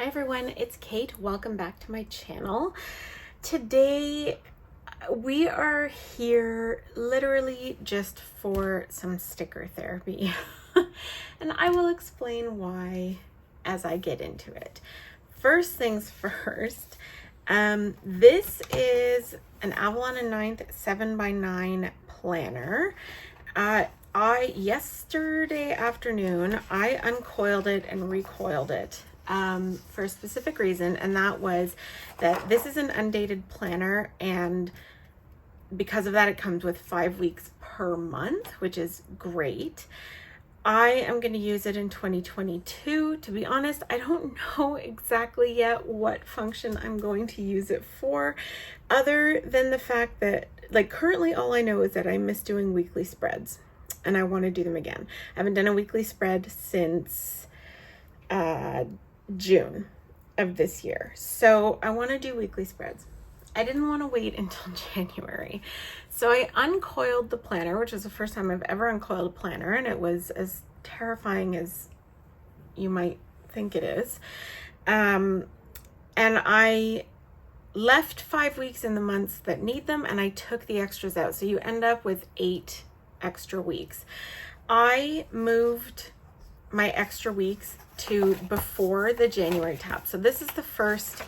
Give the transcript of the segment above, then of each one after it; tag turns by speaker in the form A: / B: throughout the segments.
A: Hi everyone, it's Kate. Welcome back to my channel. Today we are here literally just for some sticker therapy and I will explain why as I get into it. First things first, this is an Avalon and 9th 7x9 planner. Yesterday afternoon, I uncoiled it and recoiled it for a specific reason, and that was that this is an undated planner, and because of that it comes with 5 weeks per month, which is great. I am going to use it in 2022. To be honest, I don't know exactly yet what function I'm going to use it for, other than the fact that, like, currently all I know is that I miss doing weekly spreads and I want to do them again. I haven't done a weekly spread since June of this year. So I want to do weekly spreads. I didn't want to wait until January. So I uncoiled the planner, which is the first time I've ever uncoiled a planner, and it was as terrifying as you might think it is. And I left 5 weeks in the months that need them, and I took the extras out. So you end up with 8 extra weeks. I moved my extra weeks to before the January tab. So this is the first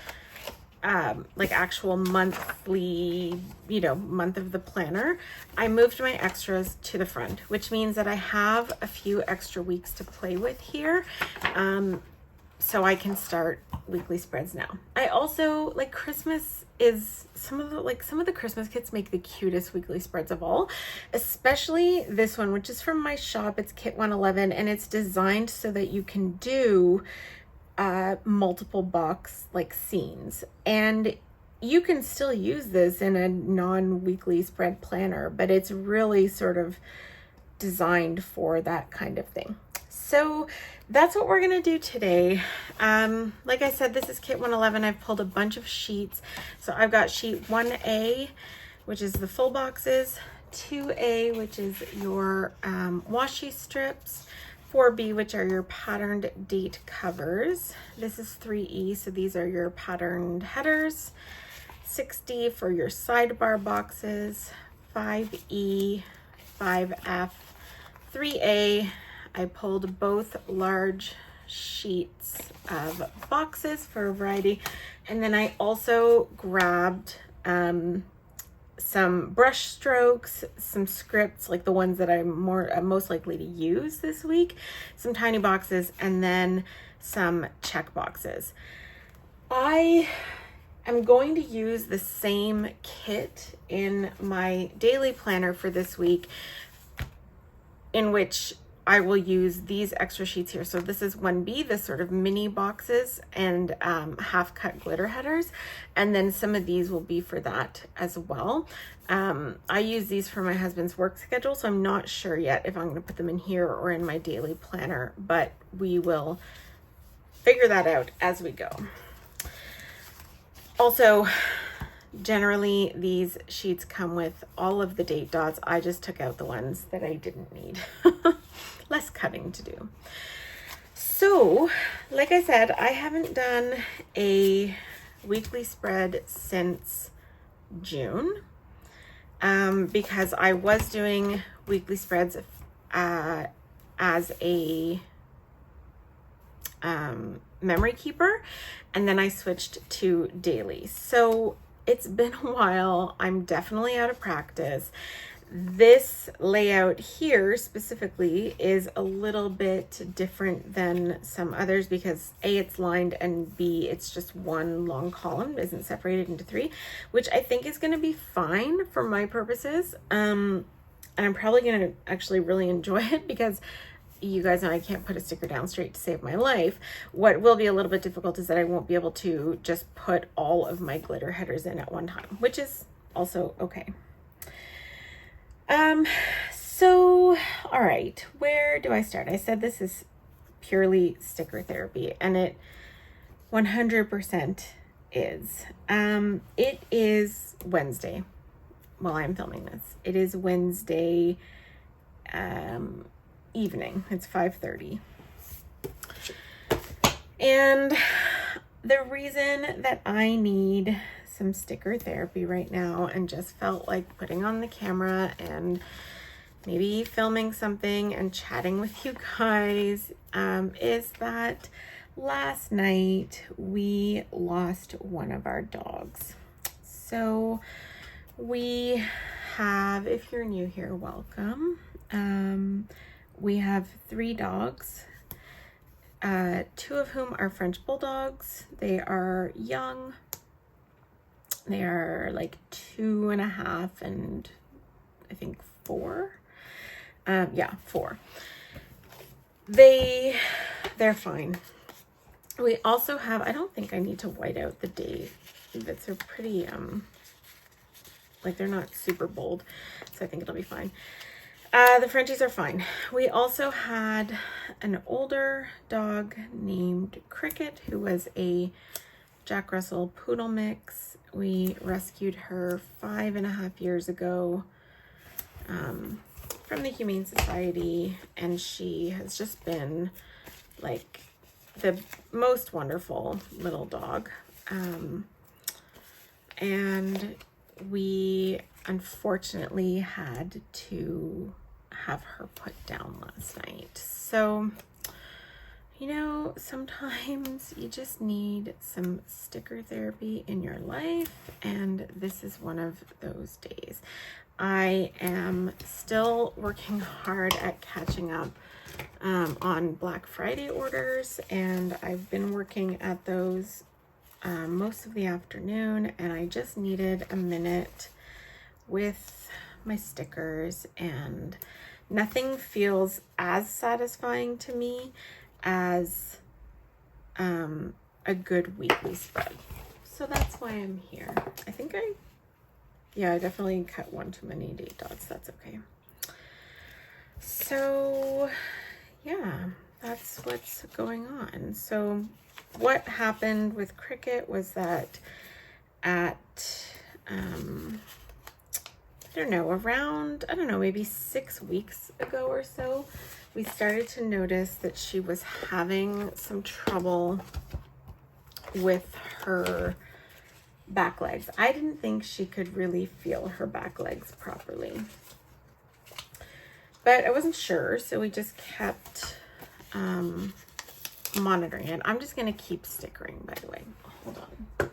A: like actual monthly, month of the planner. I moved my extras to the front, which means that I have a few extra weeks to play with here. So I can start weekly spreads now. I also, like, Christmas is some of the Christmas kits make the cutest weekly spreads of all, especially this one, which is from my shop. It's kit 111, and it's designed so that you can do multiple box like scenes, and you can still use this in a non-weekly spread planner, but it's really sort of designed for that kind of thing. So that's what we're going to do today. Like I said, this is kit 111. I've pulled a bunch of sheets. So I've got sheet 1A, which is the full boxes, 2A, which is your washi strips, 4B, which are your patterned date covers. This is 3E, so these are your patterned headers. 6D for your sidebar boxes, 5E, 5F, 3A. I pulled both large sheets of boxes for a variety. And then I also grabbed some brush strokes, some scripts, like the ones that I'm most likely to use this week, some tiny boxes, and then some check boxes. I am going to use the same kit in my daily planner for this week, in which I will use these extra sheets here. So this is 1B, this sort of mini boxes and half cut glitter headers. And then some of these will be for that as well. I use these for my husband's work schedule, so I'm not sure yet if I'm going to put them in here or in my daily planner, but we will figure that out as we go. Also, generally these sheets come with all of the date dots. I just took out the ones that I didn't need. Less cutting to do. So, like I said, I haven't done a weekly spread since June, because I was doing weekly spreads as a memory keeper, and then I switched to daily. So it's been a while. I'm definitely out of practice. This layout here specifically is a little bit different than some others because A, it's lined, and B, it's just one long column, isn't separated into 3, which I think is going to be fine for my purposes. And I'm probably going to actually really enjoy it because you guys know I can't put a sticker down straight to save my life. What will be a little bit difficult is that I won't be able to just put all of my glitter headers in at one time, which is also okay. So, all right, where do I start? I said this is purely sticker therapy, and it 100% is. It is Wednesday while I'm filming this. It is Wednesday evening. It's 5:30. And the reason that I need some sticker therapy right now and just felt like putting on the camera and maybe filming something and chatting with you guys is that last night we lost one of our dogs. So we have, if you're new here, welcome. We have 3 dogs, 2 of whom are French bulldogs. They are young. They are like 2.5 and I think 4. Yeah, 4. They're fine. We also have, I don't think I need to white out the Davids. They're pretty, like they're not super bold, so I think it'll be fine. The Frenchies are fine. We also had an older dog named Cricket, who was a Jack Russell Poodle mix. We rescued her 5.5 years ago from the Humane Society, and she has just been like the most wonderful little dog. And we unfortunately had to have her put down last night. So, you know, sometimes you just need some sticker therapy in your life, and this is one of those days. I am still working hard at catching up on Black Friday orders, and I've been working at those most of the afternoon, and I just needed a minute with my stickers, and nothing feels as satisfying to me as a good weekly spread. So that's why I'm here. I definitely cut one too many date dots. That's okay. So yeah, that's what's going on. So what happened with Cricket was that at maybe 6 weeks ago or so, we started to notice that she was having some trouble with her back legs. I didn't think she could really feel her back legs properly, but I wasn't sure, so we just kept monitoring it. I'm just gonna keep stickering, by the way. Hold on.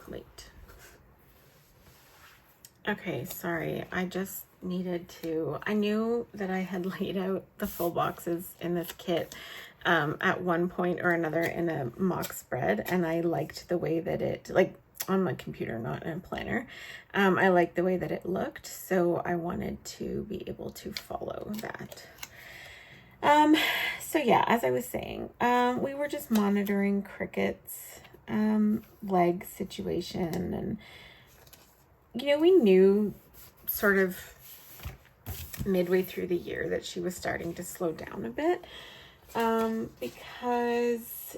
A: Wait. Okay, sorry. I just needed to, I knew that I had laid out the full boxes in this kit at one point or another in a mock spread, and I liked the way that it, like on my computer, not in a planner. I liked the way that it looked, so I wanted to be able to follow that. So yeah, as I was saying, we were just monitoring Cricket's leg situation, and you know, we knew sort of midway through the year that she was starting to slow down a bit, because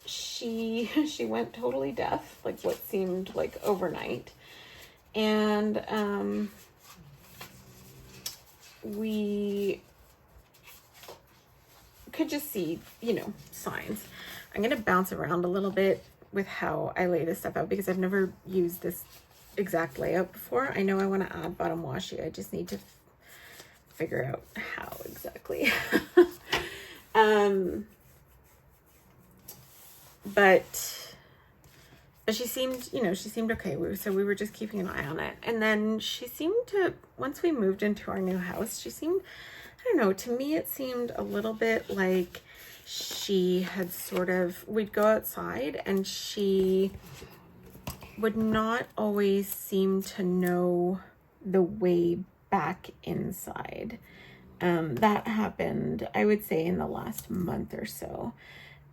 A: she went totally deaf, like what seemed like overnight, and we could just see, you know, signs. I'm gonna bounce around a little bit with how I lay this stuff out because I've never used this exact layout before. I know I want to add bottom washi. I just need to figure out how exactly. But she seemed, you know, she seemed okay. So we were just keeping an eye on it. And then she seemed to, once we moved into our new house, she seemed, I don't know, to me it seemed a little bit like she had sort of, we'd go outside and she would not always seem to know the way back inside. That happened, I would say, in the last month or so.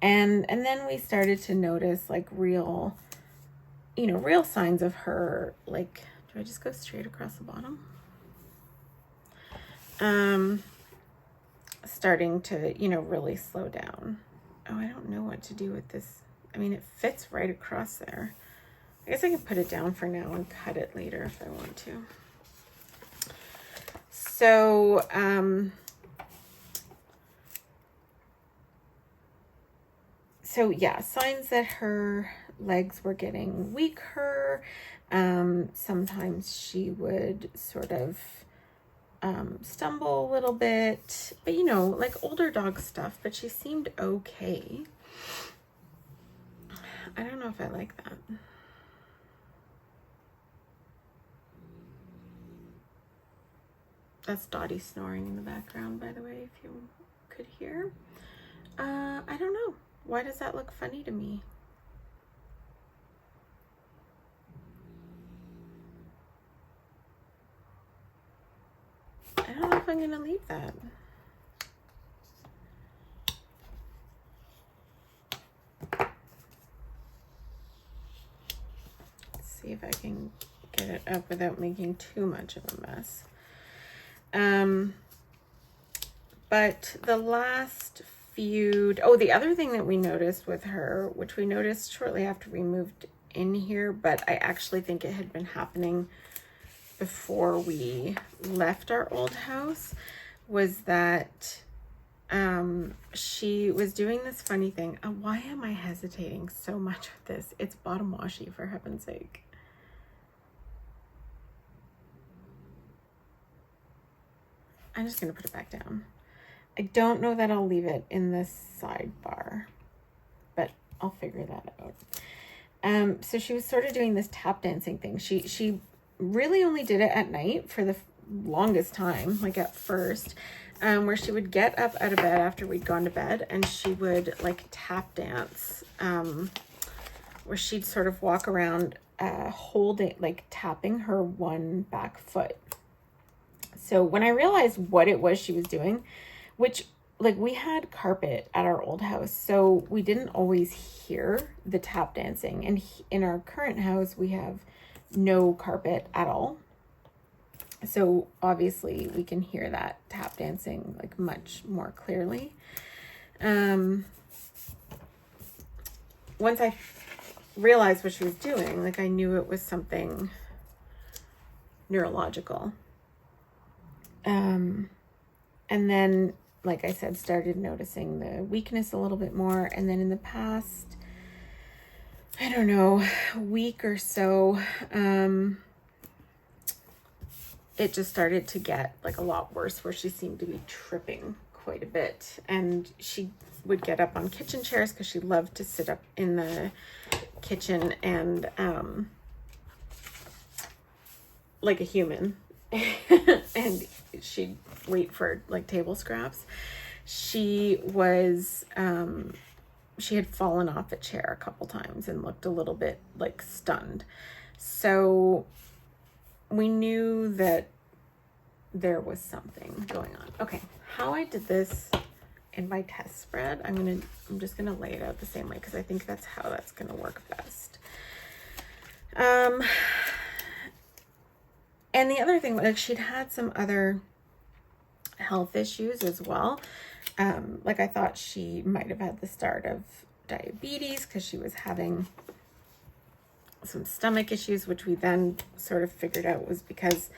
A: And then we started to notice like real signs of her, like, do I just go straight across the bottom? Starting to, you know, really slow down. Oh, I don't know what to do with this. I mean, it fits right across there. I guess I can put it down for now and cut it later if I want to. So So yeah, signs that her legs were getting weaker. Sometimes she would sort of stumble a little bit, but you know, like older dog stuff, but she seemed okay. I don't know if I like that. That's Dottie snoring in the background, by the way, if you could hear. I don't know. Why does that look funny to me? I don't know if I'm gonna leave that. Let's see if I can get it up without making too much of a mess. But the last few, the other thing that we noticed with her, which we noticed shortly after we moved in here, but I actually think it had been happening before we left our old house, was that she was doing this funny thing. Why am I hesitating so much with this? It's bottom washi, for heaven's sake. I'm just going to put it back down. I don't know that I'll leave it in this sidebar, but I'll figure that out. So she was sort of doing this tap dancing thing. She really only did it at night for the longest time, like at first, where she would get up out of bed after we'd gone to bed and she would like tap dance, where she'd sort of walk around holding, like tapping her one back foot. So when I realized what it was she was doing, which like we had carpet at our old house, so we didn't always hear the tap dancing. And in our current house, we have no carpet at all. So obviously we can hear that tap dancing like much more clearly. Once I realized what she was doing, like I knew it was something neurological. And then, like I said, started noticing the weakness a little bit more. And then in the past, I don't know, week or so, it just started to get like a lot worse, where she seemed to be tripping quite a bit. And she would get up on kitchen chairs because she loved to sit up in the kitchen and like a human. And she'd wait for like table scraps. She was she had fallen off a chair a couple times and looked a little bit like stunned. So we knew that there was something going on. Okay, how I did this in my test spread, I'm just gonna lay it out the same way because I think that's how that's gonna work best. And the other thing, like she'd had some other health issues as well. Like I thought she might have had the start of diabetes because she was having some stomach issues, which we then sort of figured out was because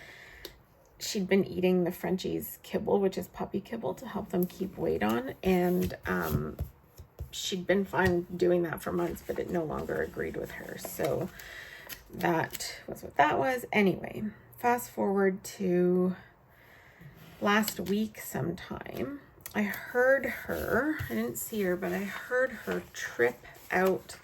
A: she'd been eating the Frenchie's kibble, which is puppy kibble, to help them keep weight on. And she'd been fine doing that for months, but it no longer agreed with her. So that was what that was. Anyway, fast forward to last week sometime. I heard her, I didn't see her, but I heard her trip out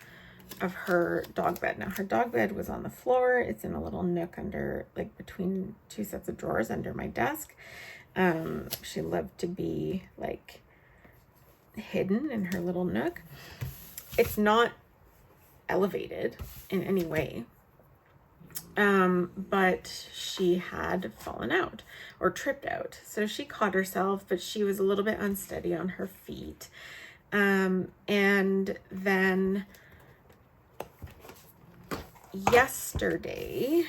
A: of her dog bed. Now her dog bed was on the floor. It's in a little nook under, like between two sets of drawers under my desk. She loved to be like hidden in her little nook. It's not elevated in any way. But she had fallen out or tripped out. So she caught herself, but she was a little bit unsteady on her feet. And then yesterday,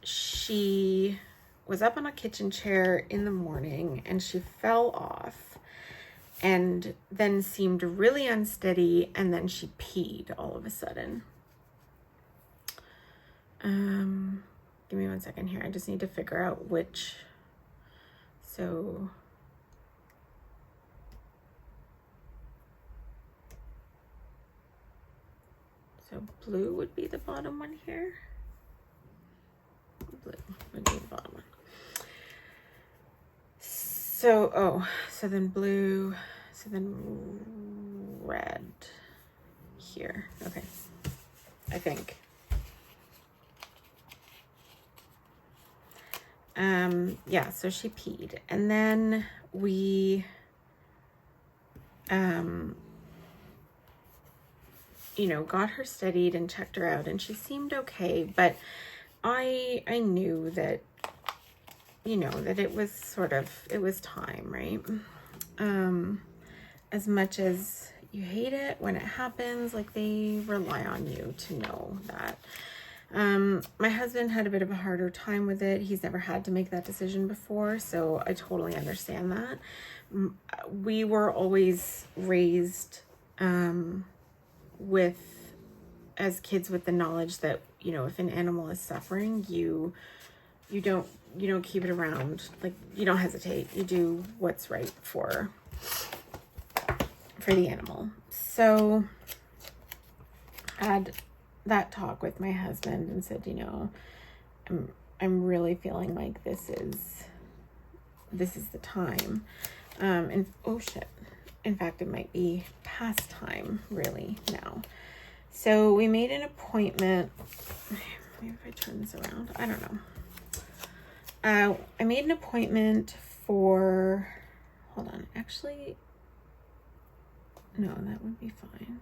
A: she was up on a kitchen chair in the morning and she fell off and then seemed really unsteady. And then she peed all of a sudden. Give me 1 second here. I just need to figure out which. So So blue would be the bottom one here. Blue would be the bottom one. So, so then blue, so then red here. Okay, I think. Yeah, so she peed, and then we, you know, got her studied and checked her out, and she seemed okay, but I knew that, you know, that it was time, right? As much as you hate it when it happens, like, they rely on you to know that. My husband had a bit of a harder time with it. He's never had to make that decision before, so I totally understand that. We were always raised, as kids, with the knowledge that, you know, if an animal is suffering, you don't keep it around. Like, you don't hesitate. You do what's right for the animal. So I had that talk with my husband and said, you know, I'm really feeling like this is the time. And oh shit, in fact, it might be past time really now. So we made an appointment. Maybe if I turn this around, I don't know. I made an appointment for, hold on, actually, no, that would be fine.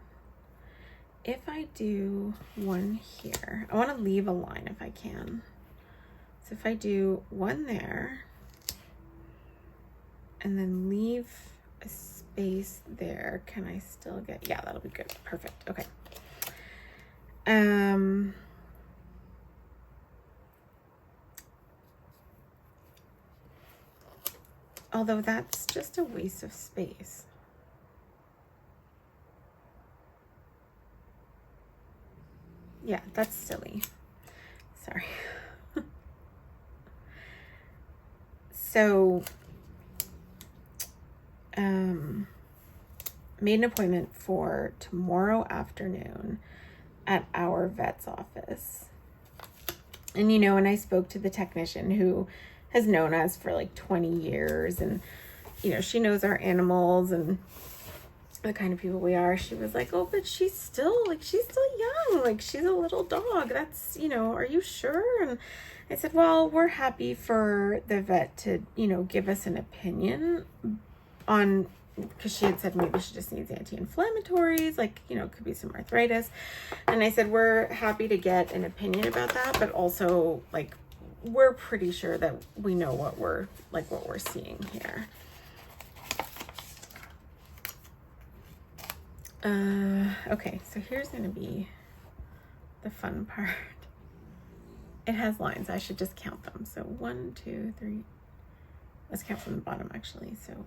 A: If I do one here, I want to leave a line if I can. So if I do one there, and then leave a space there, can I still get, yeah, that'll be good. Perfect. Okay. Although that's just a waste of space. Yeah, that's silly. Sorry. So, made an appointment for tomorrow afternoon at our vet's office. And, you know, and I spoke to the technician who has known us for like 20 years, and, you know, she knows our animals and the kind of people we are. She was like, oh, but she's still young. Like, she's a little dog. That's, you know, are you sure? And I said, well, we're happy for the vet to, you know, give us an opinion on, because she had said maybe she just needs anti-inflammatories, like, you know, it could be some arthritis. And I said, we're happy to get an opinion about that, but also, like, we're pretty sure that we know what we're seeing here. Okay, so here's going to be the fun part. It has lines. I should just count them. So 1, 2, 3. Let's count from the bottom, actually. So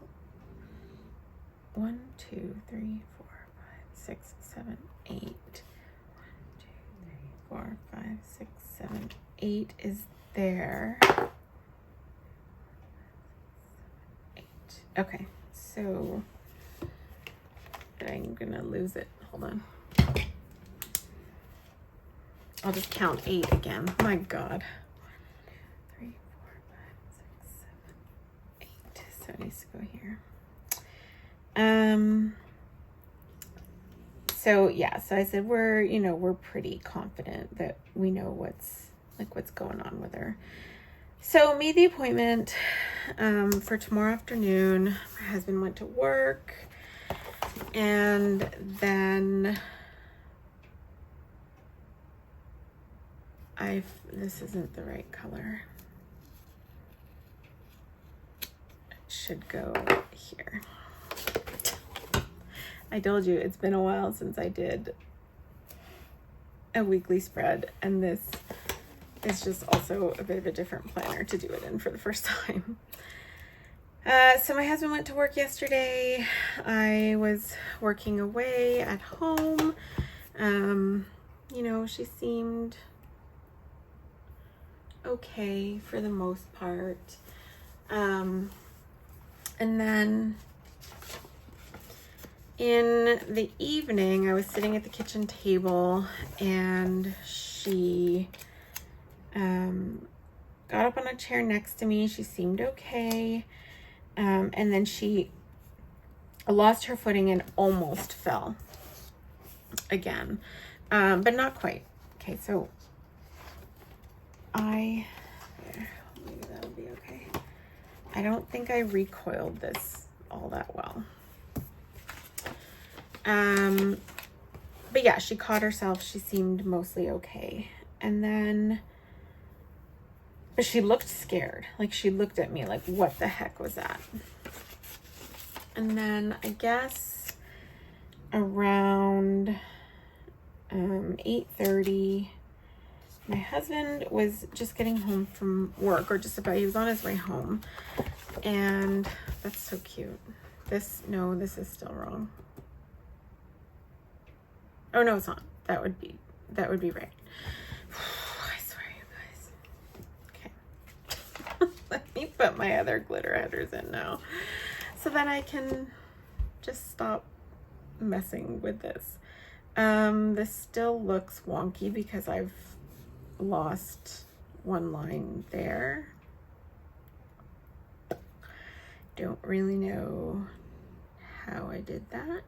A: 1, 2, 3, 4, 5, 6, 7, 8. 1, 2, 3, 4, 5, 6, 7, 8 is there. 8. Okay, so I'm gonna lose it. Hold on. I'll just count 8 again. My God. 1, 2, 3, 4, 5, 6, 7, 8. So it needs to go here. So yeah, so I said we're pretty confident that we know what's going on with her. So made the appointment for tomorrow afternoon. My husband went to work, and then this isn't the right color. It should go here. I told you it's been a while since I did a weekly spread, and this is just also a bit of a different planner to do it in for the first time. So my husband went to work yesterday. I was working away at home. You know, she seemed okay for the most part. And then in the evening, I was sitting at the kitchen table and she got up on a chair next to me. She seemed okay. And then she lost her footing and almost fell again, but not quite. Okay, so maybe that'll be okay. I don't think I recoiled this all that well. But yeah, she caught herself. She seemed mostly okay. And then, but she looked scared. Like she looked at me like, what the heck was that? And then I guess around 8:30, my husband was just getting home from work, or just about, he was on his way home. And that's so cute. This is still wrong. Oh no, it's not. That would be right. I swear, you guys. Okay. Let me put my other glitter headers in now, so that I can just stop messing with this. This still looks wonky because I've lost one line there. Don't really know how I did that.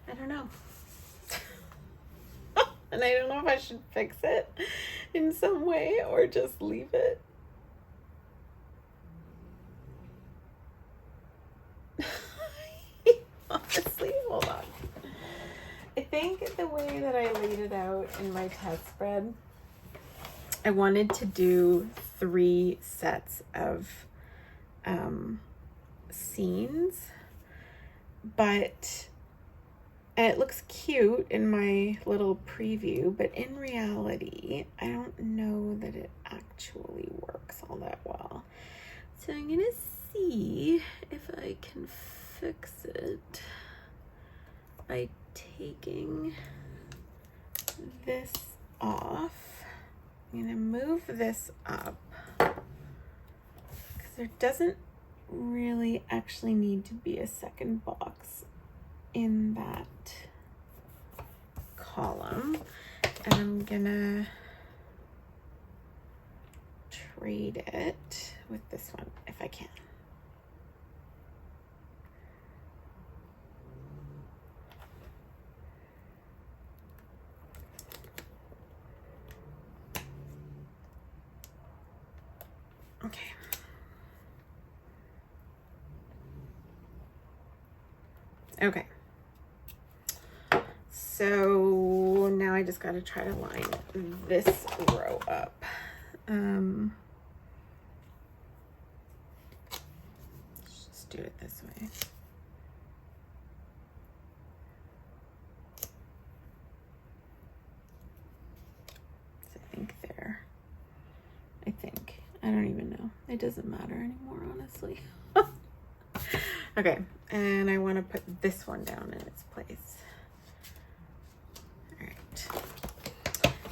A: I don't know. And I don't know if I should fix it in some way or just leave it. Honestly, hold on. I think the way that I laid it out in my test spread, I wanted to do 3 sets of scenes, and it looks cute in my little preview, but in reality, I don't know that it actually works all that well. So I'm gonna see if I can fix it by taking this off. I'm gonna move this up because there doesn't really actually need to be a second box in that column. And I'm gonna trade it with this one if I can. Okay. Okay. So now I just got to try to line this row up. Let's just do it this way. So I think there. I don't even know. It doesn't matter anymore, honestly. Okay, and I want to put this one down in its place. All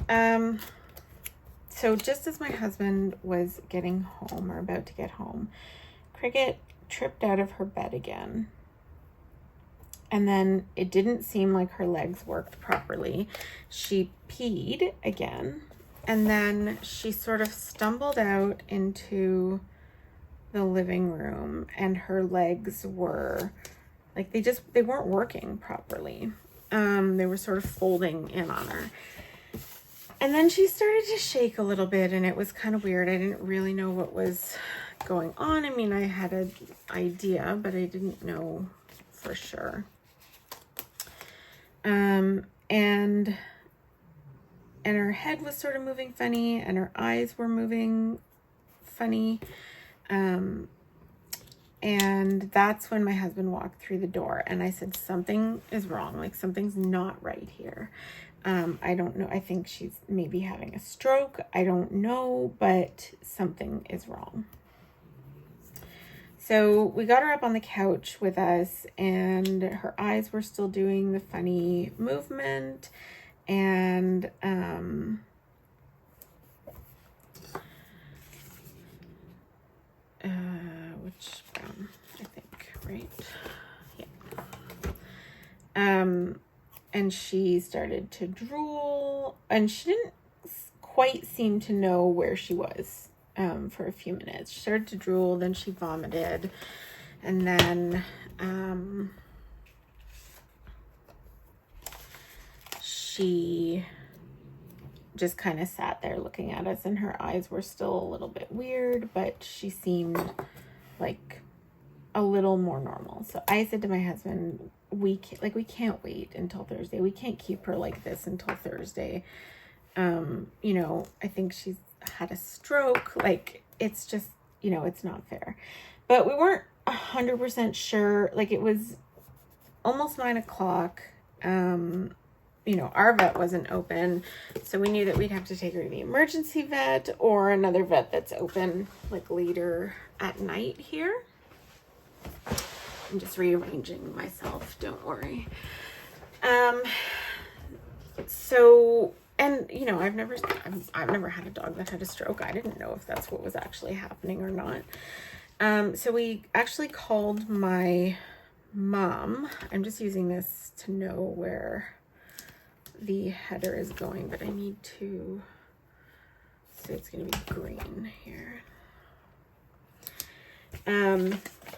A: right. So just as my husband was getting home, or about to get home, Cricket tripped out of her bed again. And then it didn't seem like her legs worked properly. She peed again. And then she sort of stumbled out into the living room, and her legs were like, they weren't working properly. They were sort of folding in on her. And then she started to shake a little bit, and it was kind of weird. I didn't really know what was going on. I mean, I had an idea, but I didn't know for sure. And her head was sort of moving funny, and her eyes were moving funny. And that's when my husband walked through the door, and I said, something is wrong. Like, something's not right here. I don't know. I think she's maybe having a stroke. I don't know, but something is wrong. So we got her up on the couch with us, and her eyes were still doing the funny movement. And peach brown, I think, right? Yeah. And she started to drool, and she didn't quite seem to know where she was for a few minutes. She started to drool, then she vomited, and then she just kind of sat there looking at us, and her eyes were still a little bit weird, but she seemed like a little more normal. So I said to my husband, we can't wait until Thursday. We can't keep her like this until Thursday. You know, I think she's had a stroke. Like, it's just, you know, it's not fair. But we weren't 100% sure. Like, it was almost 9 o'clock. You know, our vet wasn't open, so we knew that we'd have to take her to the emergency vet or another vet that's open like later at night here. I'm just rearranging myself, don't worry. So, and you know, I've never had a dog that had a stroke. I didn't know if that's what was actually happening or not. So we actually called my mom. I'm just using this to know where the header is going, but I need to, so it's going to be green here.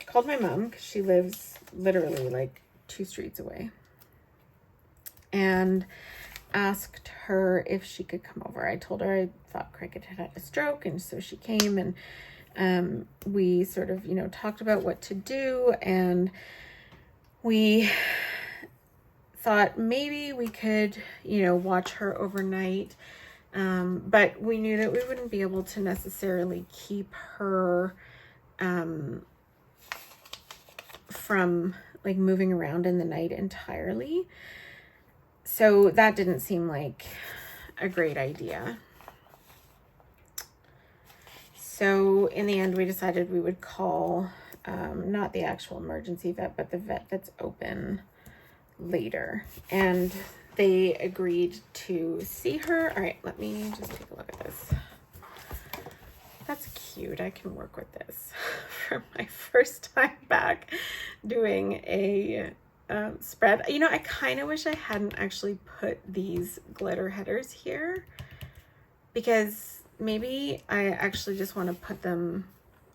A: Called my mom because she lives literally like 2 streets away, and asked her if she could come over. I told her I thought Cricket had had a stroke, and so she came, and we sort of, you know, talked about what to do, and we thought maybe we could, you know, watch her overnight. But we knew that we wouldn't be able to necessarily keep her from like moving around in the night entirely. So that didn't seem like a great idea. So in the end, we decided we would call not the actual emergency vet, but the vet that's open later, and they agreed to see her. All right, let me just take a look at this. That's cute. I can work with this for my first time back doing a spread. You know, I kind of wish I hadn't actually put these glitter headers here, because maybe I actually just want to put them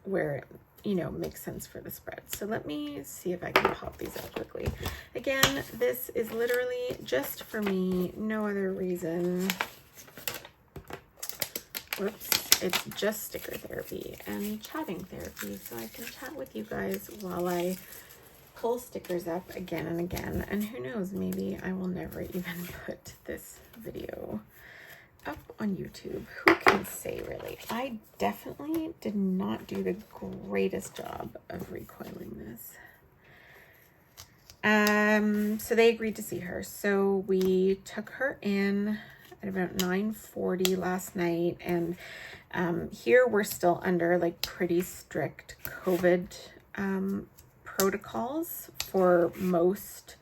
A: where, you know, makes sense for the spread. So let me see if I can pop these out quickly. Again, this is literally just for me, no other reason. Whoops, it's just sticker therapy and chatting therapy, so I can chat with you guys while I pull stickers up again and again. And who knows, maybe I will never even put this video up on YouTube. Who can say, really? I definitely did not do the greatest job of recoiling this. So they agreed to see her. So we took her in at about 9:40 last night, and here we're still under like pretty strict COVID protocols for most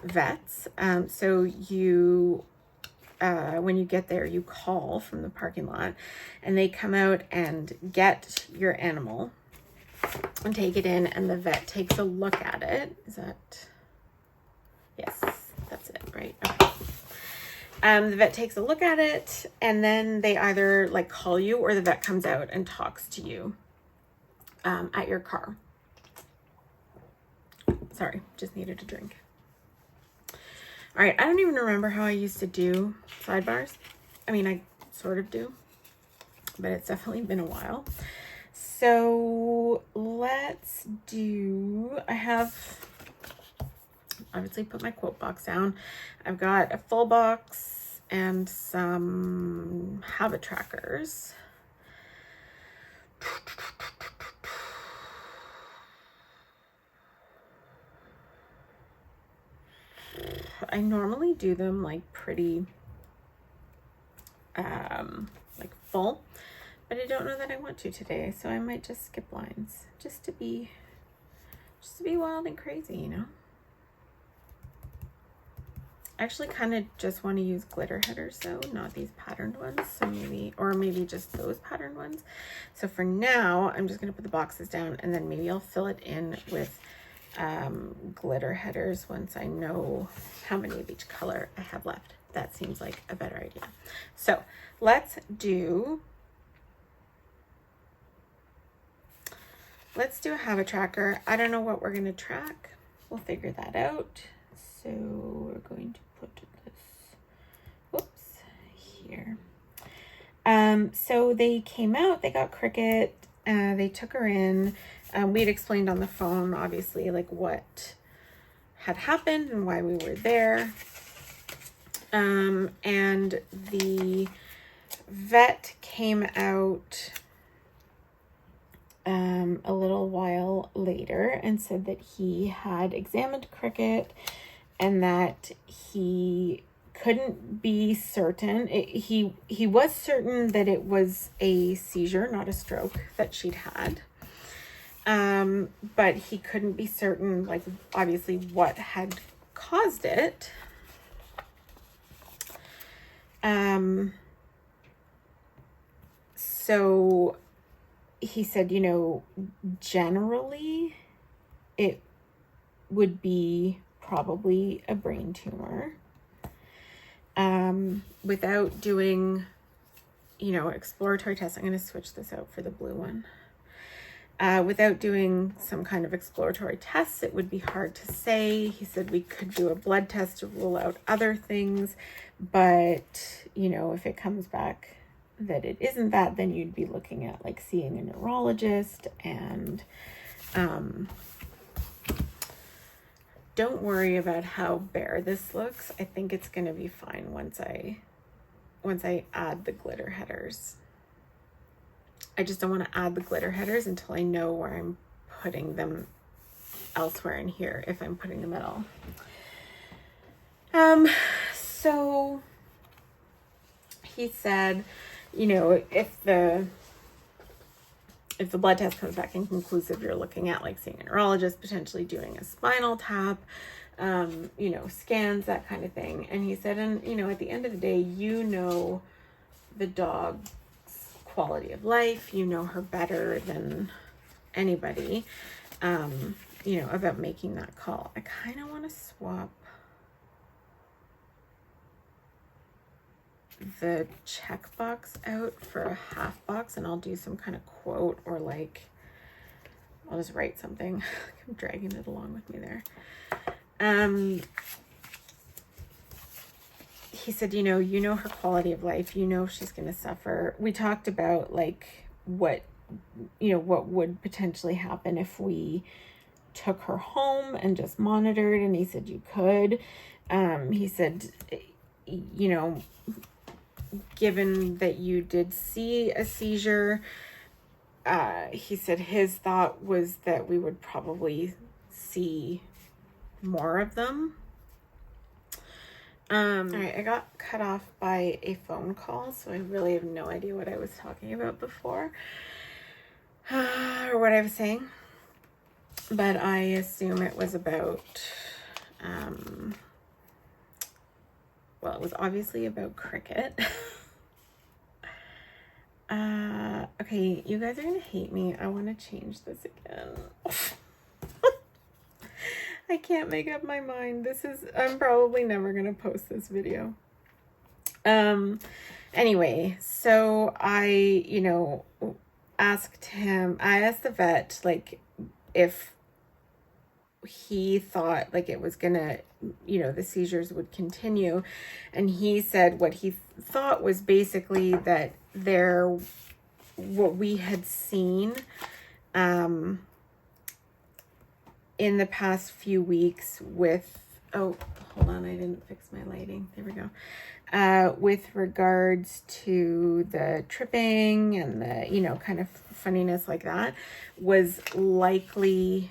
A: vets. So you when you get there, you call from the parking lot, and they come out and get your animal and take it in, and the vet takes a look at it. Is that, yes, that's it, right? Okay. The vet takes a look at it, and then they either like call you, or the vet comes out and talks to you at your car. Sorry, just needed a drink. All right, I don't even remember how I used to do sidebars. I mean, I sort of do, but it's definitely been a while. So let's do, I have obviously put my quote box down. I've got a full box and some habit trackers. I normally do them like pretty like full, but I don't know that I want to today, so I might just skip lines just to be wild and crazy, you know. actually kind of just want to use glitter headers though, not these patterned ones. So maybe, or maybe just those patterned ones. So for now, I'm just going to put the boxes down, and then maybe I'll fill it in with glitter headers once I know how many of each color I have left. That seems like a better idea. So let's do a habit tracker. I don't know what we're going to track. We'll figure that out. So we're going to put this, whoops, here. So they came out, they got Cricket, they took her in. We had explained on the phone, obviously, like what had happened and why we were there. And the vet came out a little while later and said that he had examined Cricket and that he couldn't be certain. He was certain that it was a seizure, not a stroke, that she'd had. But he couldn't be certain, like, obviously what had caused it. So he said, you know, generally it would be probably a brain tumor. Without doing, you know, exploratory tests, I'm going to switch this out for the blue one. Without doing some kind of exploratory tests, it would be hard to say. He said we could do a blood test to rule out other things, but, you know, if it comes back that it isn't that, then you'd be looking at like seeing a neurologist. And don't worry about how bare this looks. I think it's going to be fine once I add the glitter headers. I just don't want to add the glitter headers until I know where I'm putting them elsewhere in here, if I'm putting them at all. So he said, you know, if the blood test comes back inconclusive, you're looking at like seeing a neurologist, potentially doing a spinal tap, you know, scans, that kind of thing. And he said, and, you know, at the end of the day, you know the dog's quality of life, you know her better than anybody, you know, about making that call. I kind of want to swap the checkbox out for a half box, and I'll do some kind of quote, or like I'll just write something. I'm dragging it along with me there. He said, you know her quality of life, you know she's going to suffer. We talked about like what would potentially happen if we took her home and just monitored, and he said you could. He said, you know, given that you did see a seizure, he said his thought was that we would probably see more of them. All right, I got cut off by a phone call, so I really have no idea what I was talking about before, or what I was saying, but I assume it was about, well, it was obviously about Cricket. Okay, you guys are gonna hate me. I want to change this again. I can't make up my mind. I'm probably never going to post this video. Anyway, so I, you know, I asked the vet, like, if he thought like it was gonna, you know, the seizures would continue. And he said what he thought was basically that what we had seen, in the past few weeks with, oh, hold on, I didn't fix my lighting. There we go. With regards to the tripping and the, you know, kind of funniness like that, was likely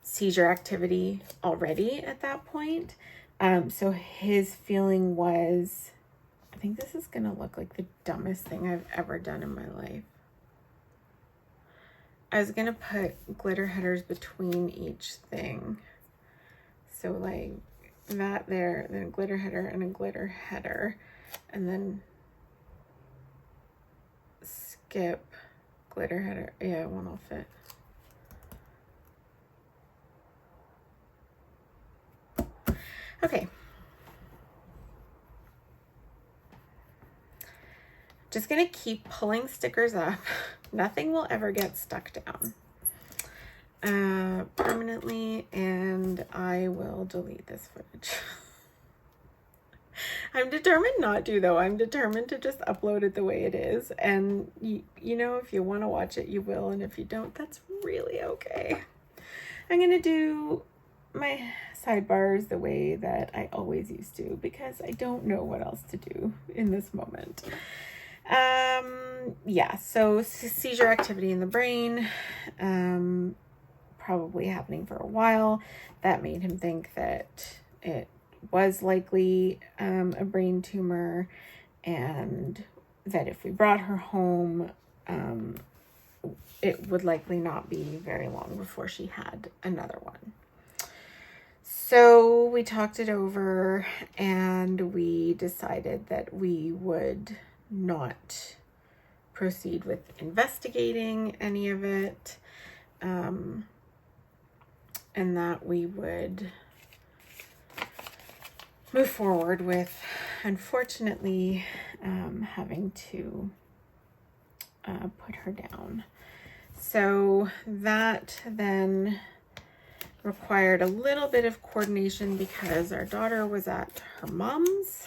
A: seizure activity already at that point. So his feeling was, I think this is going to look like the dumbest thing I've ever done in my life. I was gonna put glitter headers between each thing. So like that there, then a glitter header and a glitter header, and then skip glitter header. Yeah, it won't all fit. Okay. Just gonna keep pulling stickers up. Nothing will ever get stuck down permanently, and I will delete this footage. I'm determined not to, though. I'm determined to just upload it the way it is, and you know, if you want to watch it, you will, and if you don't, that's really okay. I'm gonna do my sidebars the way that I always used to, because I don't know what else to do in this moment. Yeah, so seizure activity in the brain, probably happening for a while. That made him think that it was likely a brain tumor, and that if we brought her home, it would likely not be very long before she had another one. So we talked it over, and we decided that we would not proceed with investigating any of it, and that we would move forward with, unfortunately, having to put her down. So that then required a little bit of coordination because our daughter was at her mom's.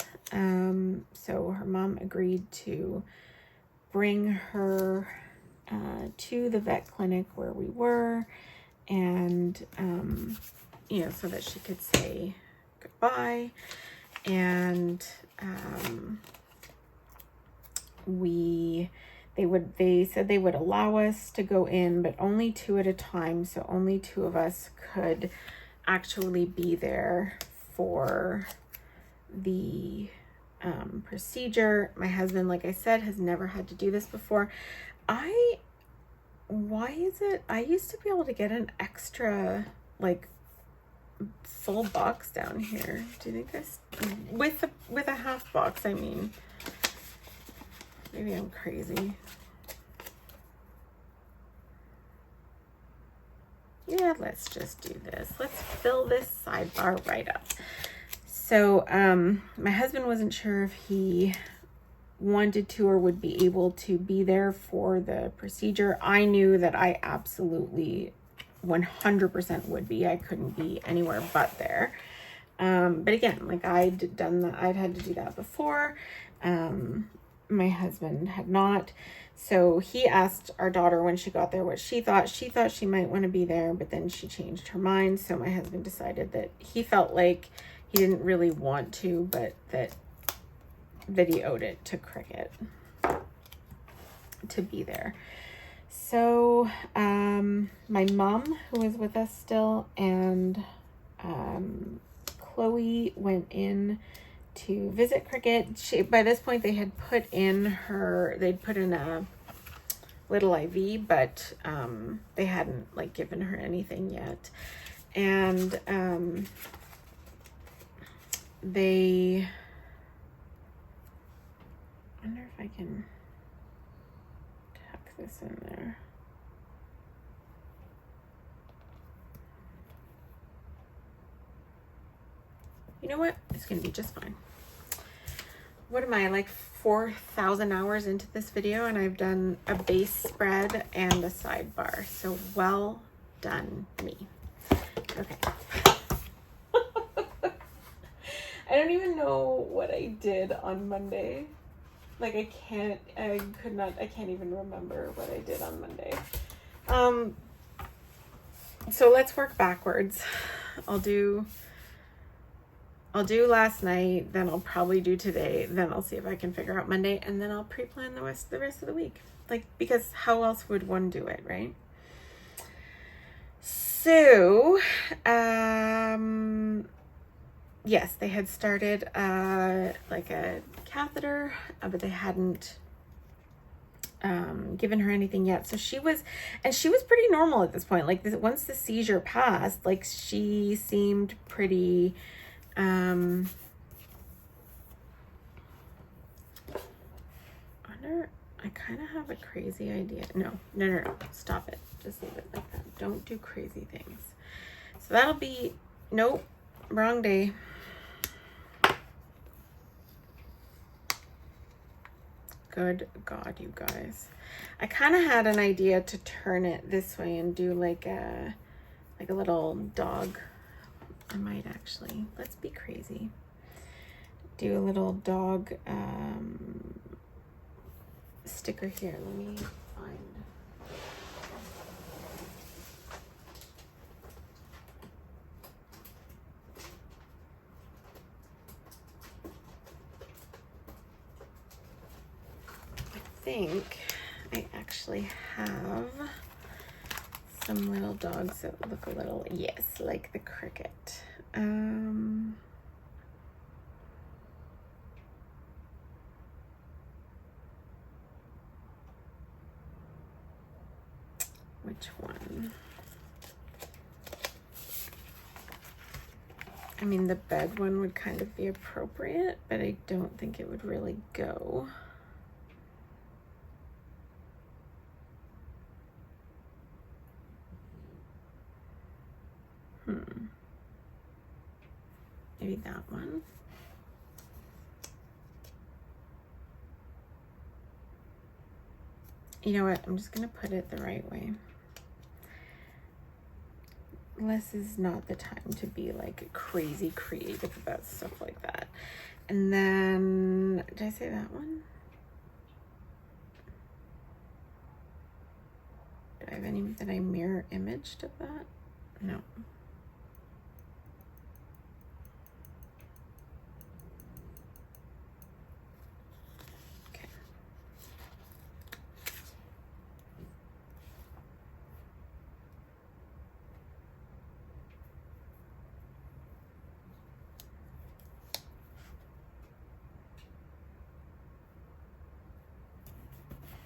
A: So her mom agreed to bring her to the vet clinic where we were, and you know, so that she could say goodbye. And they said they would allow us to go in, but only 2 at a time, so only 2 of us could actually be there for the procedure. My husband, like I said, has never had to do this before. Why is it I used to be able to get an extra like full box down here? Do you think with a half box? I mean, maybe I'm crazy. Yeah, let's just do this. Let's fill this sidebar right up. So my husband wasn't sure if he wanted to or would be able to be there for the procedure. I knew that I absolutely 100% would be. I couldn't be anywhere but there. But again, like I'd done that, I'd had to do that before. My husband had not. So he asked our daughter when she got there what she thought. She thought she might want to be there, but then she changed her mind. So my husband decided that he felt like he didn't really want to, but that he owed it to Cricket to be there. So my mom, who was with us still, and Chloe went in to visit Cricket. By this point they had put in a little IV, but they hadn't like given her anything yet. And I wonder if I can tuck this in there. You know what? It's going to be just fine. What am I, like 4,000 hours into this video, and I've done a base spread and a sidebar. So well done, me. Okay. I don't even know what I did on Monday. Like I can't even remember what I did on Monday. So let's work backwards. I'll do last night, then I'll probably do today, then I'll see if I can figure out Monday, and then I'll pre-plan the rest of the week. Like, because how else would one do it, right? So, yes, they had started like a catheter, but they hadn't given her anything yet. So she was pretty normal at this point. Like once the seizure passed, like she seemed pretty, I kind of have a crazy idea. No, stop it. Just leave it like that. Don't do crazy things. So that'll be, nope, wrong day. Good God, you guys. I kind of had an idea to turn it this way and do like a little dog. I might actually, let's be crazy. Do a little dog sticker here. Let me find. I think I actually have some little dogs that look a little, yes, like the cricket. Which one? I mean, the bed one would kind of be appropriate, but I don't think it would really go. Maybe that one. You know what? I'm just going to put it the right way. This is not the time to be like crazy creative about stuff like that. And then, did I say that one? Do I have any that I mirror imaged of that? No.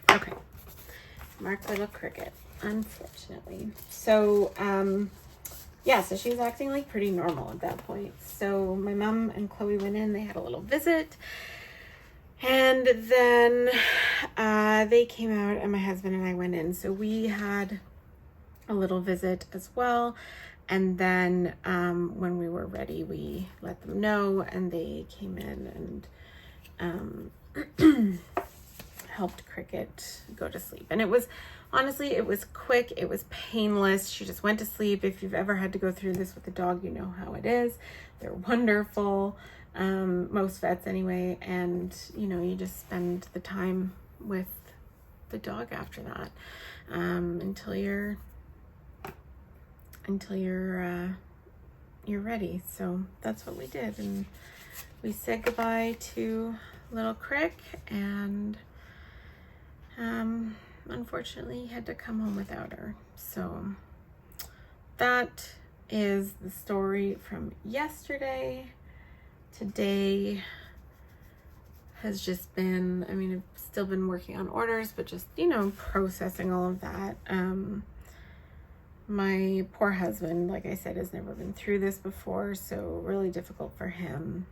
A: Okay. Mark little cricket, unfortunately. So, yeah, so she was acting like pretty normal at that point. So my mom and Chloe went in, they had a little visit. And then they came out and my husband and I went in. So we had a little visit as well. And then when we were ready, we let them know and they came in and helped Cricket go to sleep. And it was, honestly, it was quick. It was painless. She just went to sleep. If you've ever had to go through this with a dog, you know how it is. They're wonderful. Most vets anyway. And, you know, you just spend the time with the dog after that until you're ready. So that's what we did. And we said goodbye to little Crick and unfortunately had to come home without her. So that is the story from yesterday. Today has just been, I mean, I've still been working on orders, but just, you know, processing all of that. My poor husband, like I said, has never been through this before, so really difficult for him.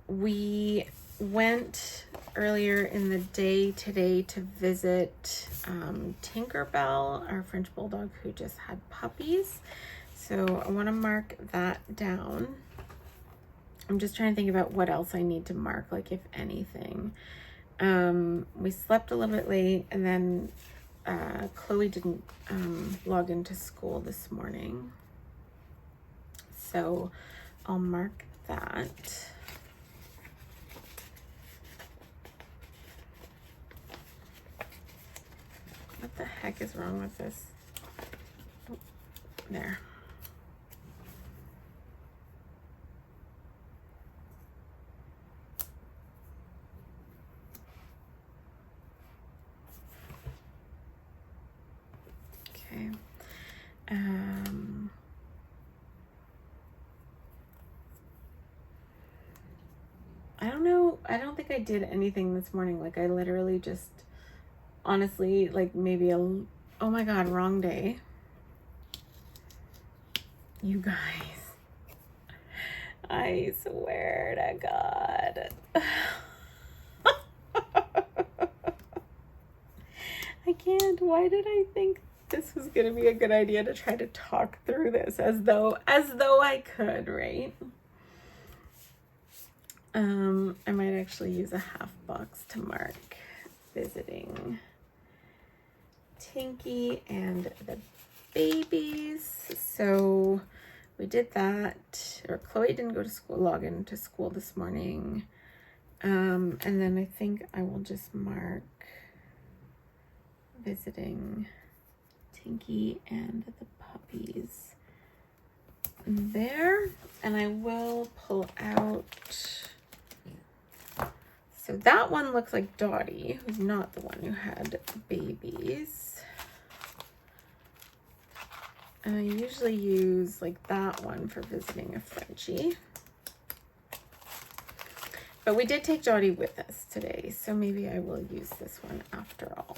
A: We went earlier in the day today to visit Tinkerbell, our French Bulldog who just had puppies. So I want to mark that down. I'm just trying to think about what else I need to mark, like if anything. We slept a little bit late and then Chloe didn't log into school this morning. So I'll mark that. What the heck is wrong with this? Oh, there. Okay. I don't know. I don't think I did anything this morning. Like I literally just, honestly, like maybe oh my God, wrong day. You guys, I swear to God. I can't. Why did I think this was going to be a good idea to try to talk through this as though I could, right? I might actually use a half box to mark visiting Tinky and the babies. So we did that, or Chloe didn't go to school, log into school this morning. And then I think I will just mark visiting Tinky and the puppies there. And I will pull out, so that one looks like Dottie, who's not the one who had babies. And I usually use like that one for visiting a Frenchie. But we did take Dottie with us today, so maybe I will use this one after all.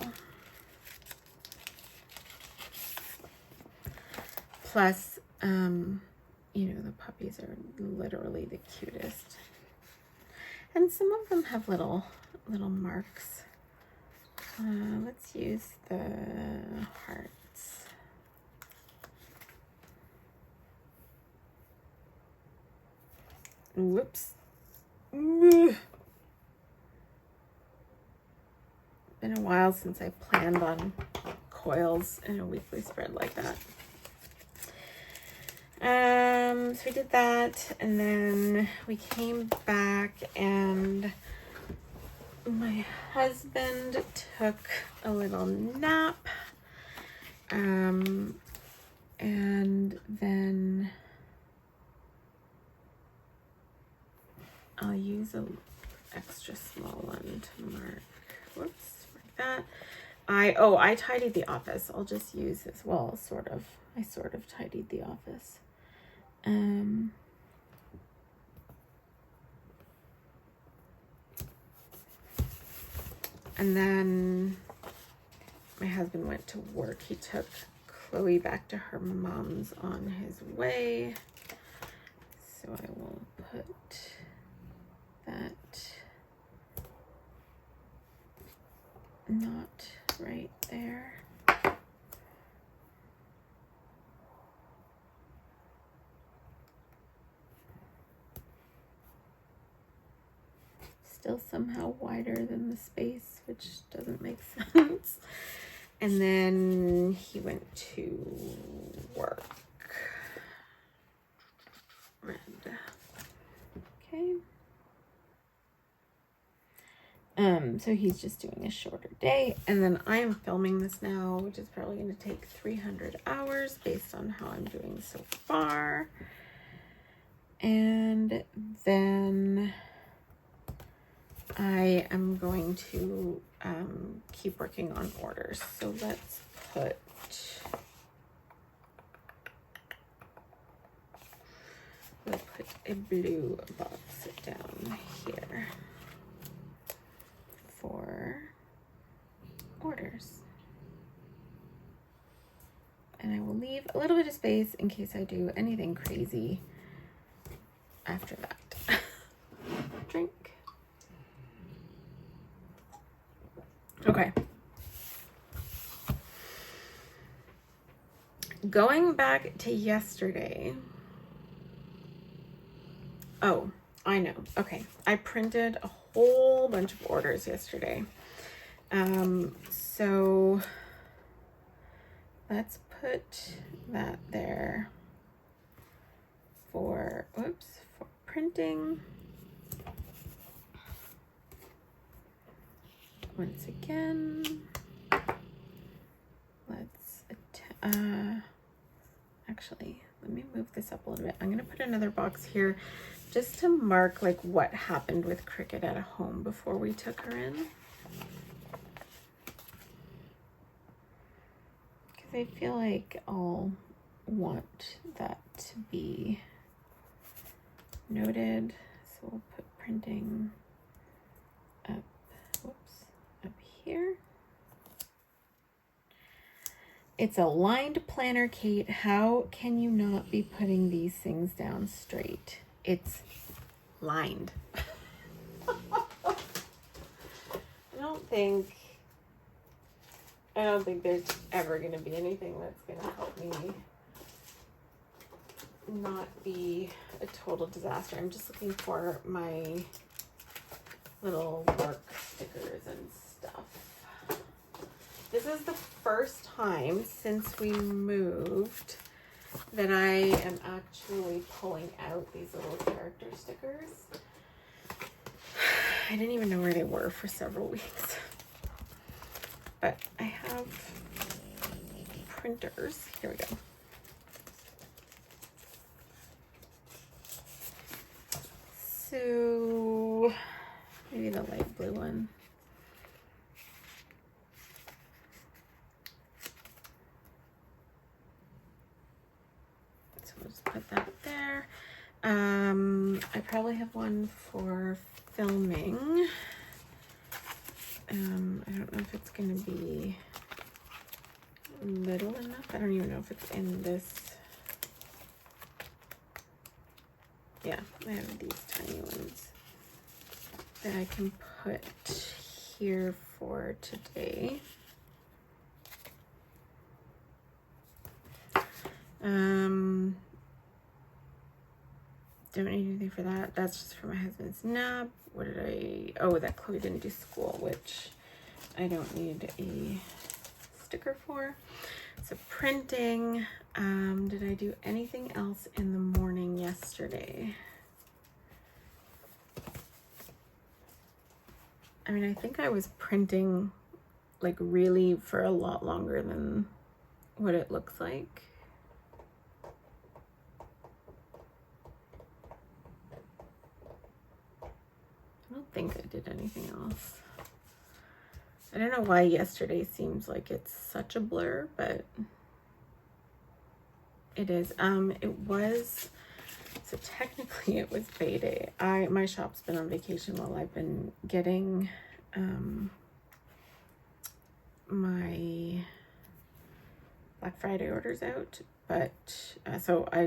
A: Plus, you know, the puppies are literally the cutest. And some of them have little marks. Let's use the hearts. Whoops. Been a while since I planned on coils in a weekly spread like that. So we did that, and then we came back and my husband took a little nap. And then I'll use an extra small one to mark. Whoops, like that. I tidied the office. I'll just use this. Well, sort of. I sort of tidied the office. And then my husband went to work. He took Chloe back to her mom's on his way. So I will put that not right there. Still somehow wider than the space, which doesn't make sense. And then he went to work. Red. Okay. So he's just doing a shorter day, and then I am filming this now, which is probably going to take 300 hours based on how I'm doing so far. And then I am going to keep working on orders. So let's put a blue box down here for orders. And I will leave a little bit of space in case I do anything crazy after that. Drink. Okay. Going back to yesterday. Oh, I know. Okay. I printed a whole bunch of orders yesterday. So let's put that there for printing. Once again, let's actually, let me move this up a little bit. I'm going to put another box here just to mark like what happened with Cricket at home before we took her in. Because I feel like I'll want that to be noted. So we'll put printing It's a lined planner, Kate. How can you not be putting these things down straight? It's lined. I don't think there's ever going to be anything that's going to help me not be a total disaster. I'm just looking for my little work stickers and stuff. This is the first time since we moved that I am actually pulling out these little character stickers. I didn't even know where they were for several weeks. But I have printers. Here we go. So maybe the light blue one. So we'll just put that there. I probably have one for filming. I don't know if it's going to be little enough. I don't even know if it's in this. Yeah, I have these tiny ones that I can put here for today. Don't need anything for that. That's just for my husband's nap. What did that Chloe didn't do school, which I don't need a sticker for. So printing. Did I do anything else in the morning yesterday? I mean, I think I was printing like really for a lot longer than what it looks like. I don't think I did anything else. I don't know why yesterday seems like it's such a blur, but it is. So technically it was Bay Day. My shop's been on vacation while I've been getting my Black Friday orders out, but so I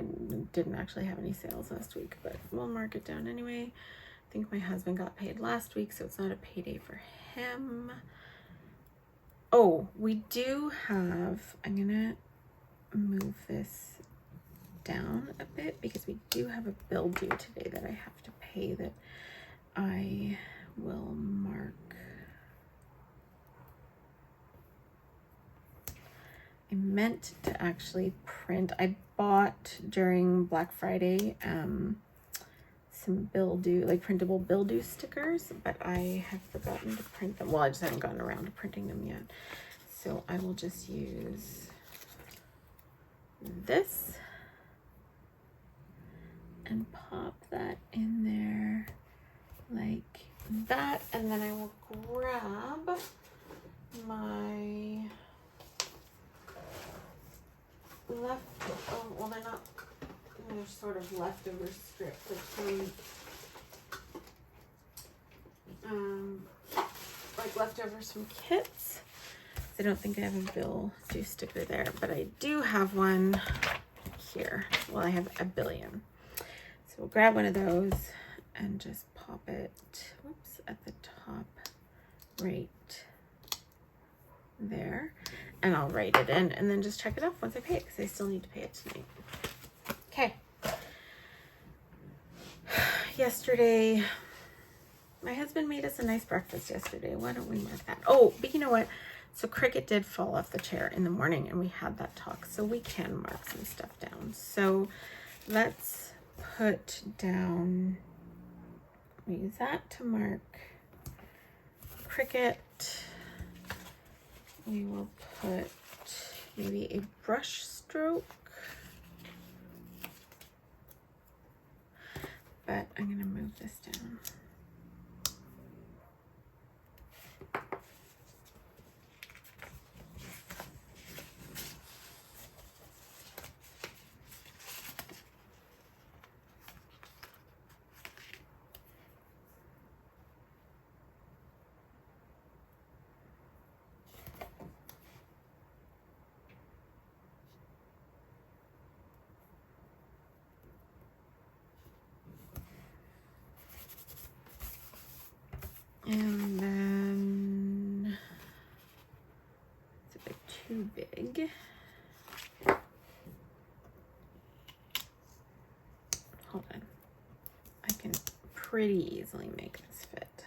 A: didn't actually have any sales last week, but we'll mark it down anyway. I think my husband got paid last week, so it's not a payday for him. Oh, we do have, I'm gonna move this down a bit because we do have a bill due today that I have to pay that I will mark. I meant to actually print. I bought during Black Friday some bill due, like printable bill due stickers, but I have forgotten to print them. Well, I just haven't gotten around to printing them yet. So I will just use this and pop that in there like that. And then I will grab my well, they're not, they're sort of leftover strips, like leftovers from kits. I don't think I have a bill due sticker there, but I do have one here. Well, I have a billion. So we'll grab one of those and just pop it, whoops, at the top right there. And I'll write it in and then just check it off once I pay it because I still need to pay it tonight. Okay. Yesterday, my husband made us a nice breakfast yesterday. Why don't we mark that? Oh, but you know what? So Cricket did fall off the chair in the morning and we had that talk. So we can mark some stuff down. So let's put down, we use that to mark Cricket. We will put maybe a brush stroke, but I'm going to move this down. And then it's a bit too big. Hold on. I can pretty easily make this fit.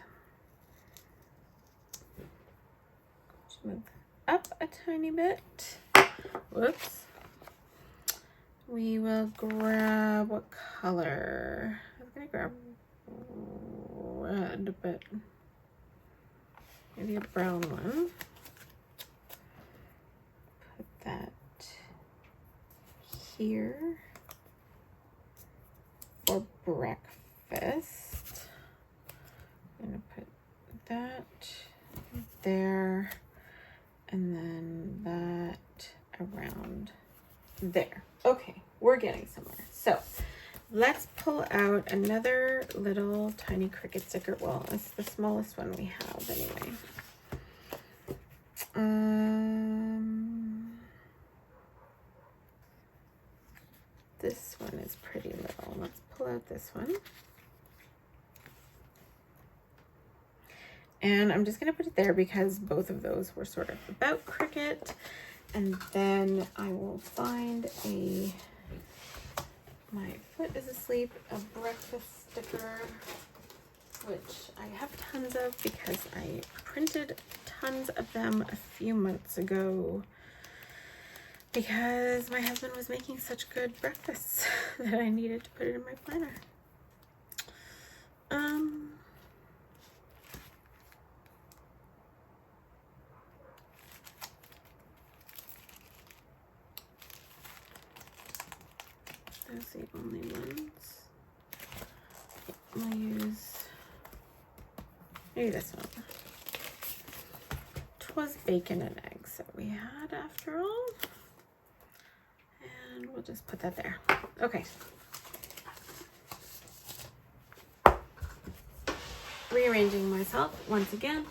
A: Just move up a tiny bit. Whoops. We will grab, what color? I was gonna grab red, but maybe a brown one. Put that here for breakfast. I'm gonna put that there and then that around there. Okay, we're getting somewhere. So let's pull out another little tiny Cricut sticker. Well, it's the smallest one we have anyway. This one is pretty little. Let's pull out this one. And I'm just going to put it there because both of those were sort of about Cricut. And then I will find my foot is asleep, a breakfast sticker, which I have tons of because I printed tons of them a few months ago because my husband was making such good breakfasts that I needed to put it in my planner. Those are the only ones. We'll use maybe this one. 'Twas bacon and eggs that we had after all. And we'll just put that there. Okay. Rearranging myself once again.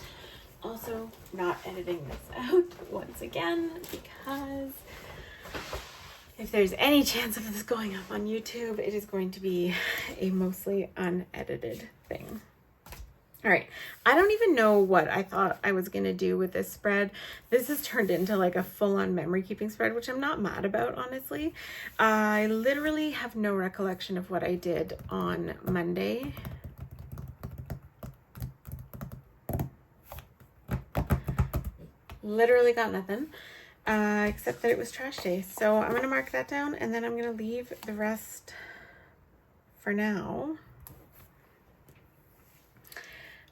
A: Also not editing this out once again because if there's any chance of this going up on YouTube, it is going to be a mostly unedited thing. All right, I don't even know what I thought I was gonna do with this spread. This has turned into like a full-on memory keeping spread, which I'm not mad about, honestly. I literally have no recollection of what I did on Monday. Literally got nothing. Except that it was trash day. So I'm going to mark that down and then I'm going to leave the rest for now.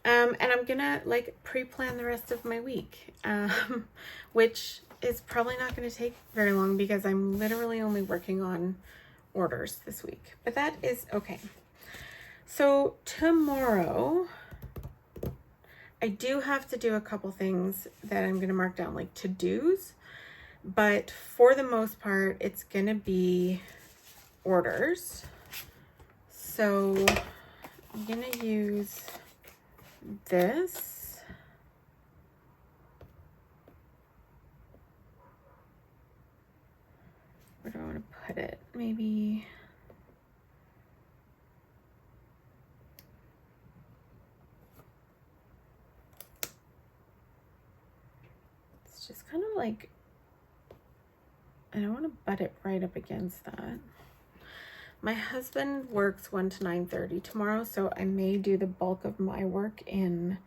A: And I'm going to like pre-plan the rest of my week, which is probably not going to take very long because I'm literally only working on orders this week, but that is okay. So tomorrow I do have to do a couple things that I'm going to mark down like to-dos. But for the most part, it's going to be orders. So I'm going to use this. Where do I want to put it? Maybe it's just kind of like, I don't want to butt it right up against that. My husband works 1 to 9:30 tomorrow, so I may do the bulk of my work in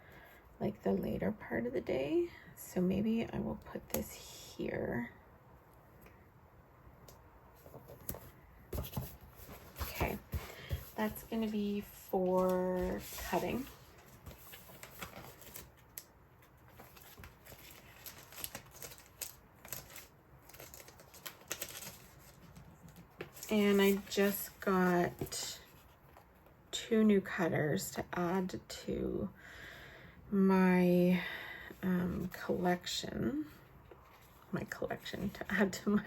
A: like the later part of the day. So maybe I will put this here. Okay, that's going to be for cutting. And I just got 2 new cutters to add to my collection. To add to